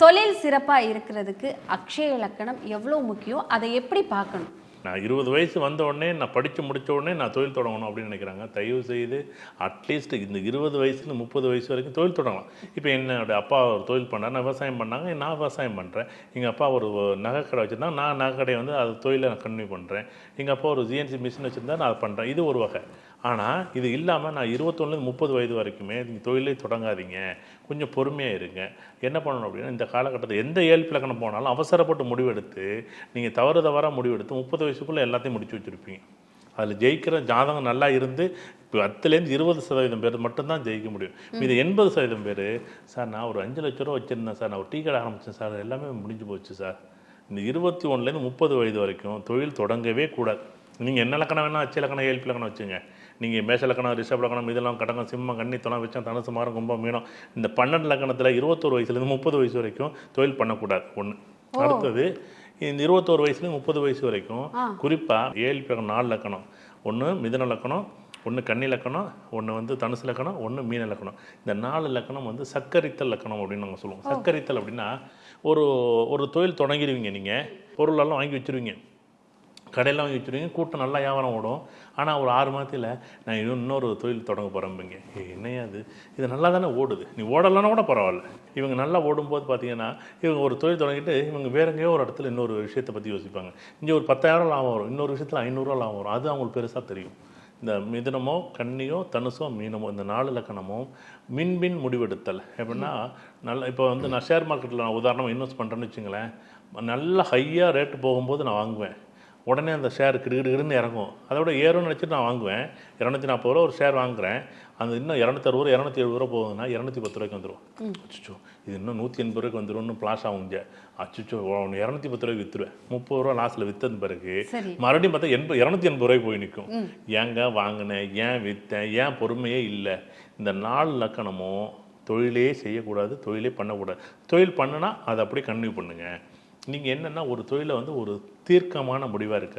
தொழில் சிறப்பாக இருக்கிறதுக்கு அக்ஷய இலக்கணம் எவ்வளோ முக்கியம், அதை எப்படி பார்க்கணும்? நான் 20 வயசு வந்த உடனே நான் படித்து முடித்த உடனே நான் தொழில் தொடங்கணும் அப்படின்னு நினைக்கிறாங்க. தயவு செய்து அட்லீஸ்ட் இந்த 20 வயசுலேருந்து 30 வயசு வரைக்கும் தொழில் தொடங்கலாம். இப்போ என்னோடய அப்பா ஒரு தொழில் பண்ணார், நான் விவசாயம் பண்ணாங்க, நான் விவசாயம் பண்ணுறேன். எங்கள் அப்பா ஒரு நகைக்கடை வச்சுருந்தாங்க, நான் நகைக்கடையை வந்து அது தொழிலை நான் கன்டினியூ பண்ணுறேன். எங்கள் அப்பா ஒரு ஜிஎன்சி மிஷின் வச்சுருந்தா நான் அதை பண்ணுறேன். இது ஒரு வகை. ஆனால் இது இல்லாமல் நான் 21லேருந்து 30 வயது வரைக்குமே நீங்கள் தொழிலே தொடங்காதீங்க, கொஞ்சம் பொறுமையாக இருங்க. என்ன பண்ணணும் அப்படின்னா, இந்த காலகட்டத்தில் எந்த ஏழ்பு இலக்கணம் போனாலும் அவசரப்பட்டு முடிவெடுத்து நீங்கள் தவறாக முடிவெடுத்து 30 வயசுக்குள்ளே எல்லாத்தையும் முடிச்சு வச்சுருப்பீங்க. அதில் ஜெயிக்கிற ஜாதகம் நல்லா இருந்து இப்போ 10லேருந்து 20% பேர் மட்டும்தான் ஜெயிக்க முடியும். இது 80% பேர், சார் நான் ஒரு 5 லட்ச ரூபா வச்சுருந்தேன் சார், நான் ஒரு டீ கடை ஆரம்பித்தேன் சார், எல்லாமே முடிஞ்சு போச்சு சார். இந்த 21லேருந்து 30 வயது வரைக்கும் தொழில் தொடங்கவே கூடாது. நீங்கள் என்ன இலக்கணம் வேணால் அச்சு இலக்கணம் ஏழ்பு இலக்கணம் வச்சுங்க. நீங்கள் மேஷ இலக்கணம் ரிஷப இலக்கணம் இதெல்லாம் கடகம் சிம்மம் கன்னி துலாம் விருச்சிகம் தனுசு மகரம் கும்பம் மீனம் இந்த 12 இலக்கணத்தில் 21 வயசுலேருந்து 30 வயசு வரைக்கும் தொழில் பண்ணக்கூடாது. ஒன்று. அடுத்தது இந்த 21 வயசுலேருந்து 30 வயசு வரைக்கும் குறிப்பாக ஏழ்பு இலக்கணம் 4 இலக்கணம். ஒன்று மிதுன இலக்கணம், ஒன்று கன்னி இலக்கணம், ஒன்று வந்து தனுசு இலக்கணம், ஒன்று மீன இலக்கணம். இந்த 4 இலக்கணம் வந்து சக்கரித்தல் இலக்கணம் அப்படின்னு நாங்கள் சொல்லுவோம். சக்கரித்தல் அப்படின்னா ஒரு தொழில் தொடங்கிடுவீங்க, நீங்கள் பொருளெல்லாம் வாங்கி வச்சுருவீங்க, கடையில் வாங்கி வச்சுருவீங்க, கூட்டம் நல்லா வியாபாரம் ஓடும். ஆனால் ஒரு 6 மாதத்தில் நான் இன்னொரு தொழில் தொடங்க போகிறேன்பீங்க. என்னையா இது நல்லா தானே ஓடுது, நீ ஓடலைன்னா கூட பரவாயில்ல. இவங்க நல்லா ஓடும்போது பார்த்தீங்கன்னா இவங்க ஒரு தொழில் தொடங்கிட்டு இவங்க வேற எங்கேயோ ஒரு இடத்துல இன்னொரு விஷயத்தை பற்றி யோசிப்பாங்க. இங்கே ஒரு 10,000 லாபம் வரும், இன்னொரு விஷயத்தில் 500 லாபம் வரும். அது அவங்களுக்கு பெருசாக தெரியும். இந்த மிதுனமோ கன்னியோ தனுசோ மீனமோ இந்த 4 இலக்கணமும் மின்பின் முடிவெடுத்தல் எப்படின்னா, நல்லா இப்போ வந்து நான் ஷேர் மார்க்கெட்டில் நான் உதாரணமாக இன்வெஸ்ட் பண்ணுறேன்னு வச்சுங்களேன், நல்லா ஹையாக ரேட்டு போகும்போது நான் வாங்குவேன். உடனே அந்த ஷேர் கிடுகிடுன்னு இறங்கும். அதோட ஏறும்னு நினச்சிட்டு நான் வாங்குவேன். 240 ரூபா ஒரு ஷேர் வாங்குகிறேன். அந்த இன்னும் 260 270 ரூபா போகுதுன்னா 210 ரூபாய்க்கு வந்துடும். அச்சுச்சோ இது இன்னும் 180 ரூபாய்க்கு வந்துடும், ஃப்ளாஷ் ஆகுங்க. அச்சுச்சோ 210 ரூபாய்க்கு விற்றுருவேன். 30 ரூபா லாஸில் விற்றது பிறகு மறுபடியும் பார்த்தா 280 ரூபாய்க்கு போய் நிற்கும். ஏங்க வாங்கினேன், ஏன் விற்றேன், ஏன் பொறுமையே இல்லை. இந்த 4 இலக்கணமும் தொழிலே செய்யக்கூடாது, தொழிலே பண்ணக்கூடாது. தொழில் பண்ணுனா அதை அப்படியே கன்டினியூ பண்ணுங்கள். நீங்கள் என்னென்னா ஒரு தொழிலை வந்து ஒரு தீர்க்கமான முடிவாக இருக்காது.